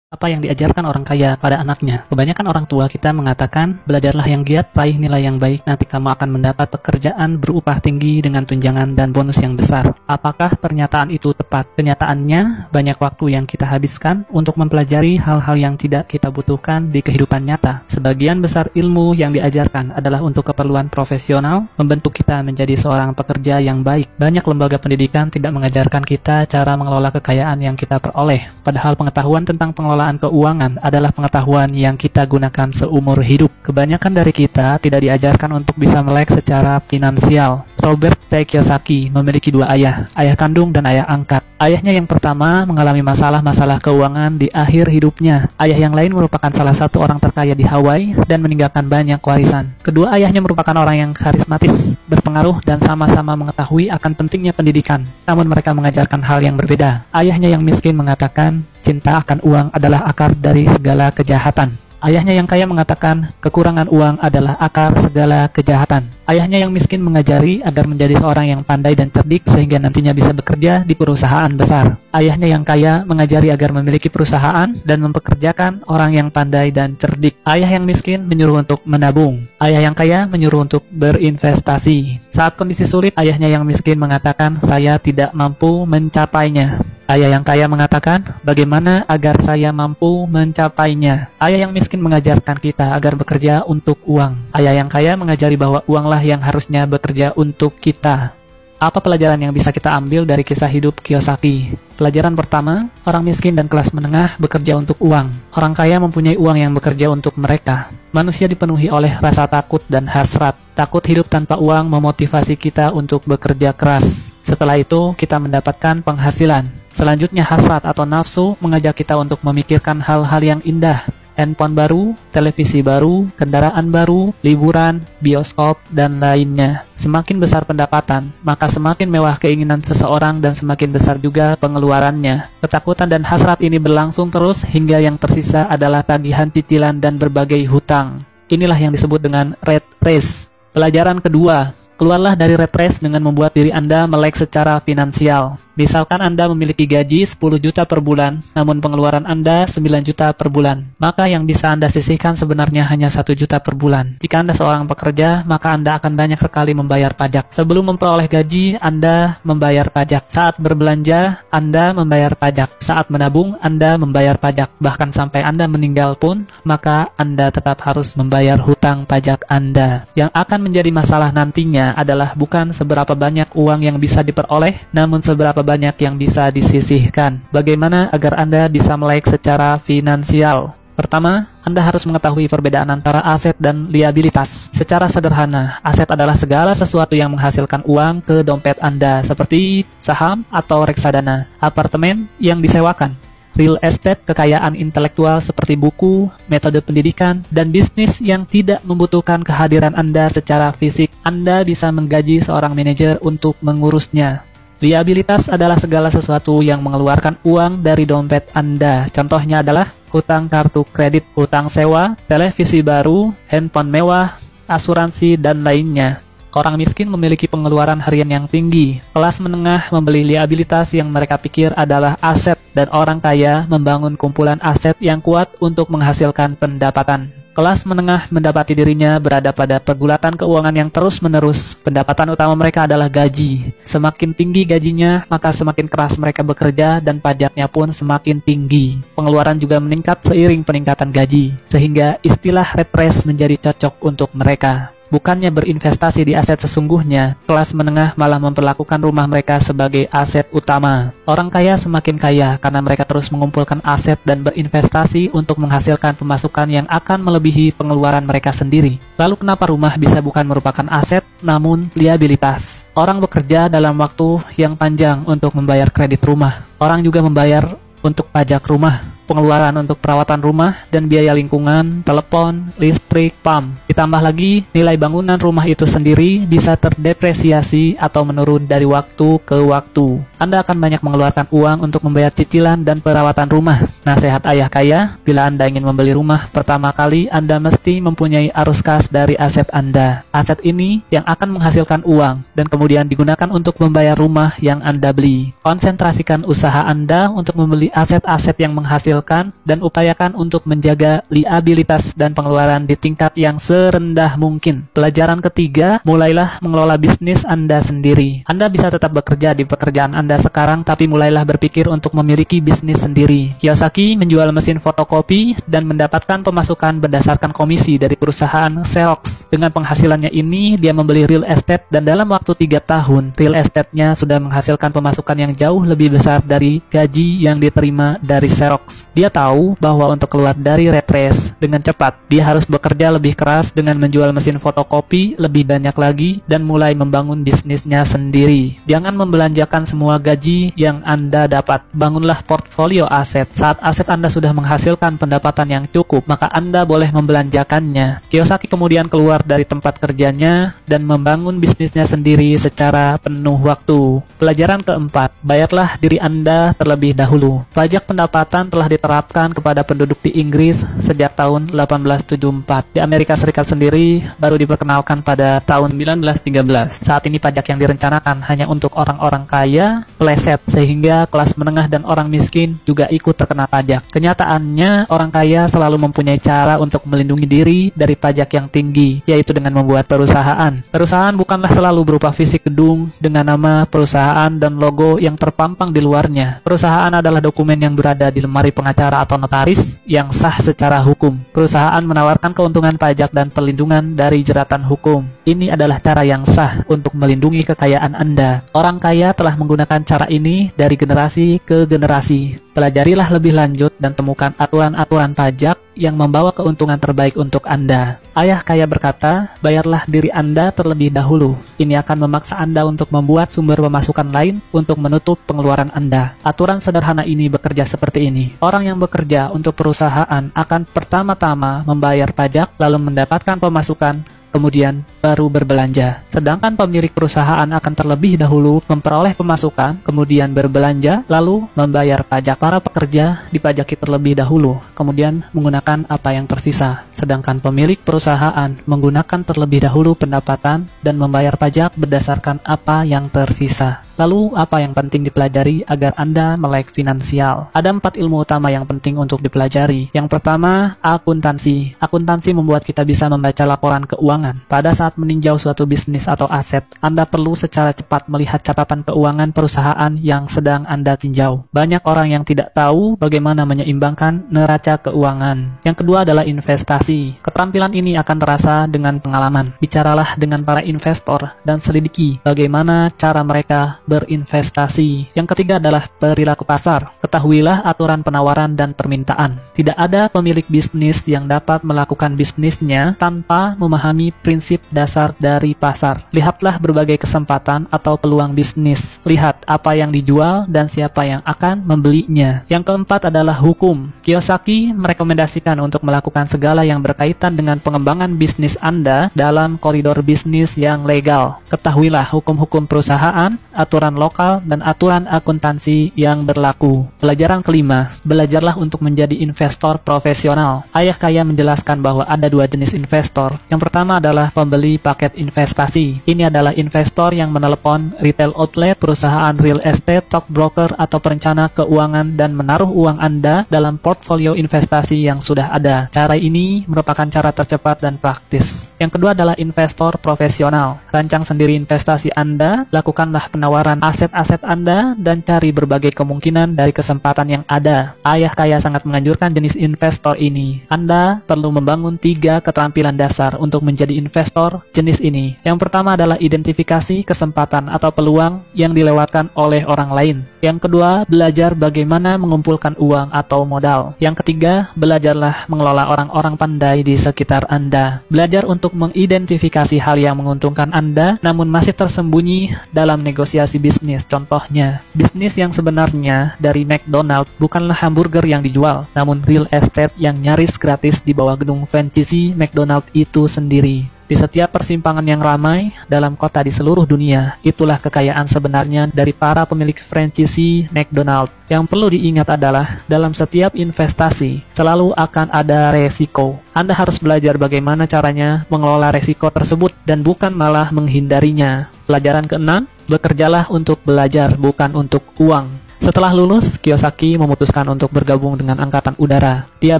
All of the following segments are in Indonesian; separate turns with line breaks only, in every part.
Apa yang diajarkan orang kaya pada anaknya? Kebanyakan orang tua kita mengatakan, belajarlah yang giat, raih nilai yang baik, nanti kamu akan mendapat pekerjaan berupah tinggi dengan tunjangan dan bonus yang besar. Apakah pernyataan itu tepat? Kenyataannya, banyak waktu yang kita habiskan untuk mempelajari hal-hal yang tidak kita butuhkan di kehidupan nyata. Sebagian besar ilmu yang diajarkan adalah untuk keperluan profesional, membentuk kita menjadi seorang pekerja yang baik. Banyak lembaga pendidikan tidak mengajarkan kita cara mengelola kekayaan yang kita peroleh. Padahal pengetahuan tentang pengelolaan keuangan adalah pengetahuan yang kita gunakan seumur hidup. Kebanyakan dari kita tidak diajarkan untuk bisa melek secara finansial. Robert T. Kiyosaki memiliki dua ayah kandung dan ayah angkat. Ayahnya yang pertama mengalami masalah-masalah keuangan di akhir hidupnya. Ayah yang lain merupakan salah satu orang terkaya di Hawaii dan meninggalkan banyak warisan. Kedua ayahnya merupakan orang yang karismatis, berpengaruh, dan sama-sama mengetahui akan pentingnya pendidikan. Namun mereka mengajarkan hal yang berbeda. Ayahnya yang miskin mengatakan, cinta akan uang adalah akar dari segala kejahatan. Ayahnya yang kaya mengatakan, kekurangan uang adalah akar segala kejahatan. Ayahnya yang miskin mengajari agar menjadi seorang yang pandai dan cerdik sehingga nantinya bisa bekerja di perusahaan besar. Ayahnya yang kaya mengajari agar memiliki perusahaan dan mempekerjakan orang yang pandai dan cerdik. Ayah yang miskin menyuruh untuk menabung. Ayah yang kaya menyuruh untuk berinvestasi. Saat kondisi sulit, ayahnya yang miskin mengatakan, saya tidak mampu mencapainya. Ayah yang kaya mengatakan, bagaimana agar saya mampu mencapainya? Ayah yang miskin mengajarkan kita agar bekerja untuk uang. Ayah yang kaya mengajari bahwa uanglah yang harusnya bekerja untuk kita. Apa pelajaran yang bisa kita ambil dari kisah hidup Kiyosaki? Pelajaran pertama, orang miskin dan kelas menengah bekerja untuk uang. Orang kaya mempunyai uang yang bekerja untuk mereka. Manusia dipenuhi oleh rasa takut dan hasrat. Takut hidup tanpa uang memotivasi kita untuk bekerja keras. Setelah itu, kita mendapatkan penghasilan. Selanjutnya, hasrat atau nafsu mengajak kita untuk memikirkan hal-hal yang indah. Handphone baru, televisi baru, kendaraan baru, liburan, bioskop, dan lainnya. Semakin besar pendapatan, maka semakin mewah keinginan seseorang dan semakin besar juga pengeluarannya. Ketakutan dan hasrat ini berlangsung terus hingga yang tersisa adalah tagihan cicilan dan berbagai hutang. Inilah yang disebut dengan rat race. Pelajaran kedua, keluarlah dari rat race dengan membuat diri Anda melek secara finansial. Misalkan Anda memiliki gaji 10 juta per bulan, namun pengeluaran Anda 9 juta per bulan. Maka yang bisa Anda sisihkan sebenarnya hanya 1 juta per bulan. Jika Anda seorang pekerja, maka Anda akan banyak sekali membayar pajak. Sebelum memperoleh gaji, Anda membayar pajak. Saat berbelanja, Anda membayar pajak. Saat menabung, Anda membayar pajak. Bahkan sampai Anda meninggal pun, maka Anda tetap harus membayar hutang pajak Anda. Yang akan menjadi masalah nantinya adalah bukan seberapa banyak uang yang bisa diperoleh, namun seberapa banyak yang bisa disisihkan. Bagaimana agar Anda bisa melek secara finansial? Pertama, Anda harus mengetahui perbedaan antara aset dan liabilitas. Secara sederhana, aset adalah segala sesuatu yang menghasilkan uang ke dompet Anda, seperti saham atau reksadana, apartemen yang disewakan, real estate, kekayaan intelektual seperti buku, metode pendidikan, dan bisnis yang tidak membutuhkan kehadiran Anda secara fisik. Anda bisa menggaji seorang manajer untuk mengurusnya. Liabilitas adalah segala sesuatu yang mengeluarkan uang dari dompet Anda. Contohnya adalah hutang kartu kredit, hutang sewa, televisi baru, handphone mewah, asuransi, dan lainnya. Orang miskin memiliki pengeluaran harian yang tinggi. Kelas menengah membeli liabilitas yang mereka pikir adalah aset, dan orang kaya membangun kumpulan aset yang kuat untuk menghasilkan pendapatan. Kelas menengah mendapati dirinya berada pada pergulatan keuangan yang terus-menerus. Pendapatan utama mereka adalah gaji. Semakin tinggi gajinya, maka semakin keras mereka bekerja dan pajaknya pun semakin tinggi. Pengeluaran juga meningkat seiring peningkatan gaji, sehingga istilah rat race menjadi cocok untuk mereka. Bukannya berinvestasi di aset sesungguhnya, kelas menengah malah memperlakukan rumah mereka sebagai aset utama. Orang kaya semakin kaya karena mereka terus mengumpulkan aset dan berinvestasi untuk menghasilkan pemasukan yang akan melebihi pengeluaran mereka sendiri. Lalu kenapa rumah bisa bukan merupakan aset, namun liabilitas? Orang bekerja dalam waktu yang panjang untuk membayar kredit rumah. Orang juga membayar untuk pajak rumah, pengeluaran untuk perawatan rumah, dan biaya lingkungan, telepon, listrik, PAM. Ditambah lagi, nilai bangunan rumah itu sendiri bisa terdepresiasi atau menurun dari waktu ke waktu. Anda akan banyak mengeluarkan uang untuk membayar cicilan dan perawatan rumah. Nasihat ayah kaya, bila Anda ingin membeli rumah, pertama kali Anda mesti mempunyai arus kas dari aset Anda. Aset ini yang akan menghasilkan uang dan kemudian digunakan untuk membayar rumah yang Anda beli. Konsentrasikan usaha Anda untuk membeli aset-aset yang menghasilkan dan upayakan untuk menjaga liabilitas dan pengeluaran di tingkat yang serendah mungkin. Pelajaran ketiga, mulailah mengelola bisnis Anda sendiri. Anda bisa tetap bekerja di pekerjaan Anda sekarang, tapi mulailah berpikir untuk memiliki bisnis sendiri. Kiyosaki menjual mesin fotokopi dan mendapatkan pemasukan berdasarkan komisi dari perusahaan Xerox. Dengan penghasilannya ini, dia membeli real estate dan dalam waktu 3 tahun, real estate-nya sudah menghasilkan pemasukan yang jauh lebih besar dari gaji yang diterima dari Xerox. Dia tahu bahwa untuk keluar dari rat race dengan cepat, dia harus bekerja lebih keras dengan menjual mesin fotokopi lebih banyak lagi dan mulai membangun bisnisnya sendiri. Jangan membelanjakan semua gaji yang Anda dapat. Bangunlah portfolio aset. Saat aset Anda sudah menghasilkan pendapatan yang cukup, maka Anda boleh membelanjakannya. Kiyosaki kemudian keluar dari tempat kerjanya dan membangun bisnisnya sendiri secara penuh waktu. Pelajaran keempat, bayarlah diri Anda terlebih dahulu. Pajak pendapatan telah diterapkan kepada penduduk di Inggris sejak tahun 1874. Di Amerika Serikat sendiri baru diperkenalkan pada tahun 1913. Saat ini pajak yang direncanakan hanya untuk orang-orang kaya, peleset, sehingga kelas menengah dan orang miskin juga ikut terkena pajak. Kenyataannya, orang kaya selalu mempunyai cara untuk melindungi diri dari pajak yang tinggi, yaitu dengan membuat perusahaan. Perusahaan bukanlah selalu berupa fisik gedung dengan nama perusahaan dan logo yang terpampang di luarnya. Perusahaan adalah dokumen yang berada di lemari pengacara atau notaris yang sah secara hukum. Perusahaan menawarkan keuntungan pajak dan perlindungan dari jeratan hukum. Ini adalah cara yang sah untuk melindungi kekayaan Anda. Orang kaya telah menggunakan cara ini dari generasi ke generasi. Pelajarilah lebih lanjut dan temukan aturan-aturan pajak yang membawa keuntungan terbaik untuk Anda. Ayah kaya berkata, bayarlah diri Anda terlebih dahulu. Ini akan memaksa Anda untuk membuat sumber pemasukan lain untuk menutup pengeluaran Anda. Aturan sederhana ini bekerja seperti ini. Orang yang bekerja untuk perusahaan akan pertama-tama membayar pajak, lalu mendapatkan pemasukan, kemudian baru berbelanja. Sedangkan pemilik perusahaan akan terlebih dahulu memperoleh pemasukan, kemudian berbelanja, lalu membayar pajak. Para pekerja dipajaki terlebih dahulu, kemudian menggunakan apa yang tersisa. Sedangkan pemilik perusahaan menggunakan terlebih dahulu pendapatan dan membayar pajak berdasarkan apa yang tersisa. Lalu, apa yang penting dipelajari agar Anda melek finansial? Ada 4 ilmu utama yang penting untuk dipelajari. Yang pertama, akuntansi. Akuntansi membuat kita bisa membaca laporan keuangan. Pada saat meninjau suatu bisnis atau aset, Anda perlu secara cepat melihat catatan keuangan perusahaan yang sedang Anda tinjau. Banyak orang yang tidak tahu bagaimana menyeimbangkan neraca keuangan. Yang kedua adalah investasi. Keterampilan ini akan terasa dengan pengalaman. Bicaralah dengan para investor dan selidiki bagaimana cara mereka berinvestasi. Yang ketiga adalah perilaku pasar. Ketahuilah aturan penawaran dan permintaan. Tidak ada pemilik bisnis yang dapat melakukan bisnisnya tanpa memahami prinsip dasar dari pasar. Lihatlah berbagai kesempatan atau peluang bisnis. Lihat apa yang dijual dan siapa yang akan membelinya. Yang keempat adalah hukum. Kiyosaki merekomendasikan untuk melakukan segala yang berkaitan dengan pengembangan bisnis Anda dalam koridor bisnis yang legal. Ketahuilah hukum-hukum perusahaan, aturan lokal, dan aturan akuntansi yang berlaku. Pelajaran kelima, belajarlah untuk menjadi investor profesional. Ayah kaya menjelaskan bahwa ada 2 jenis investor. Yang pertama adalah pembeli paket investasi. Ini adalah investor yang menelepon retail outlet, perusahaan real estate, stockbroker, atau perencana keuangan dan menaruh uang Anda dalam portfolio investasi yang sudah ada. Cara ini merupakan cara tercepat dan praktis. Yang kedua adalah investor profesional. Rancang sendiri investasi Anda, lakukanlah penawaran aset-aset Anda, dan cari berbagai kemungkinan dari kesempatan yang ada. Ayah kaya sangat menganjurkan jenis investor ini. Anda perlu membangun 3 keterampilan dasar untuk menjadi investor jenis ini. Yang pertama adalah identifikasi kesempatan atau peluang yang dilewatkan oleh orang lain. Yang kedua, belajar bagaimana mengumpulkan uang atau modal. Yang ketiga, belajarlah mengelola orang-orang pandai di sekitar Anda. Belajar untuk mengidentifikasi hal yang menguntungkan Anda, namun masih tersembunyi dalam negosiasi bisnis. Contohnya, bisnis yang sebenarnya dari McDonald bukanlah hamburger yang dijual, namun real estate yang nyaris gratis di bawah gedung franchise McDonald itu sendiri. Di setiap persimpangan yang ramai dalam kota di seluruh dunia, itulah kekayaan sebenarnya dari para pemilik franchisee McDonald. Yang perlu diingat adalah, dalam setiap investasi, selalu akan ada resiko. Anda harus belajar bagaimana caranya mengelola resiko tersebut, dan bukan malah menghindarinya. Pelajaran keenam, bekerjalah untuk belajar, bukan untuk uang. Setelah lulus, Kiyosaki memutuskan untuk bergabung dengan Angkatan Udara. Dia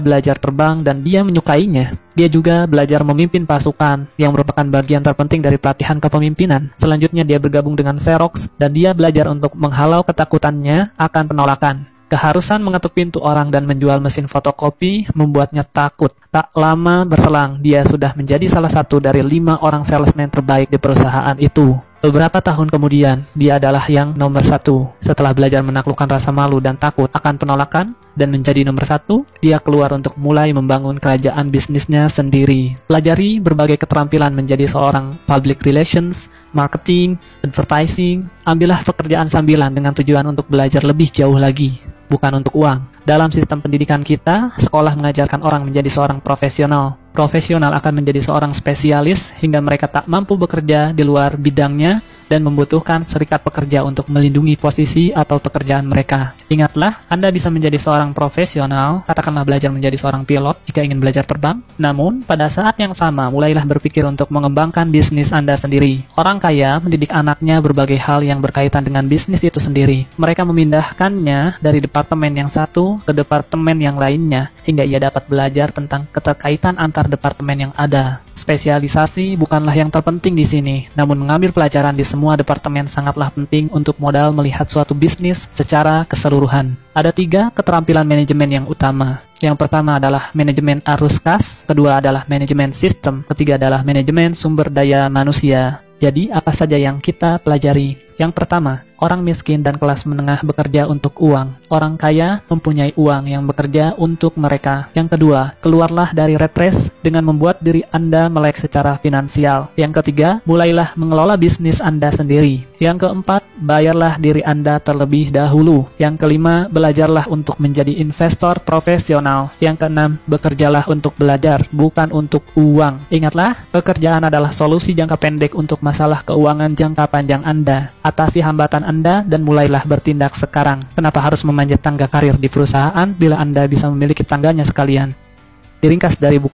belajar terbang dan dia menyukainya. Dia juga belajar memimpin pasukan, yang merupakan bagian terpenting dari pelatihan kepemimpinan. Selanjutnya dia bergabung dengan Xerox, dan dia belajar untuk menghalau ketakutannya akan penolakan. Keharusan mengetuk pintu orang dan menjual mesin fotokopi membuatnya takut. Tak lama berselang, dia sudah menjadi salah satu dari 5 orang salesman terbaik di perusahaan itu. Beberapa tahun kemudian, dia adalah yang nomor 1. Setelah belajar menaklukkan rasa malu dan takut akan penolakan, dan menjadi nomor 1, dia keluar untuk mulai membangun kerajaan bisnisnya sendiri. Pelajari berbagai keterampilan menjadi seorang public relations, marketing, advertising. Ambillah pekerjaan sambilan dengan tujuan untuk belajar lebih jauh lagi, bukan untuk uang. Dalam sistem pendidikan kita, sekolah mengajarkan orang menjadi seorang profesional. Profesional akan menjadi seorang spesialis hingga mereka tak mampu bekerja di luar bidangnya dan membutuhkan serikat pekerja untuk melindungi posisi atau pekerjaan mereka. Ingatlah, Anda bisa menjadi seorang profesional, katakanlah belajar menjadi seorang pilot jika ingin belajar terbang. Namun, pada saat yang sama, mulailah berpikir untuk mengembangkan bisnis Anda sendiri. Orang kaya mendidik anaknya berbagai hal yang berkaitan dengan bisnis itu sendiri. Mereka memindahkannya dari departemen yang satu ke departemen yang lainnya, hingga ia dapat belajar tentang keterkaitan antar departemen yang ada. Spesialisasi bukanlah yang terpenting di sini, namun mengambil pelajaran di semua departemen sangatlah penting untuk modal melihat suatu bisnis secara keseluruhan. Ada 3 keterampilan manajemen yang utama. Yang pertama adalah manajemen arus kas, kedua adalah manajemen sistem, ketiga adalah manajemen sumber daya manusia. Jadi, apa saja yang kita pelajari? Yang pertama, orang miskin dan kelas menengah bekerja untuk uang. Orang kaya mempunyai uang yang bekerja untuk mereka. Yang kedua, keluarlah dari rat race dengan membuat diri Anda melek secara finansial. Yang ketiga, mulailah mengelola bisnis Anda sendiri. Yang keempat, bayarlah diri Anda terlebih dahulu. Yang kelima, belajarlah untuk menjadi investor profesional. Yang keenam, bekerjalah untuk belajar, bukan untuk uang. Ingatlah, pekerjaan adalah solusi jangka pendek untuk masalah keuangan jangka panjang Anda. Atasi hambatan Anda dan mulailah bertindak sekarang. Kenapa harus memanjat tangga karir di perusahaan bila Anda bisa memiliki tangganya sekalian? Diringkas dari buku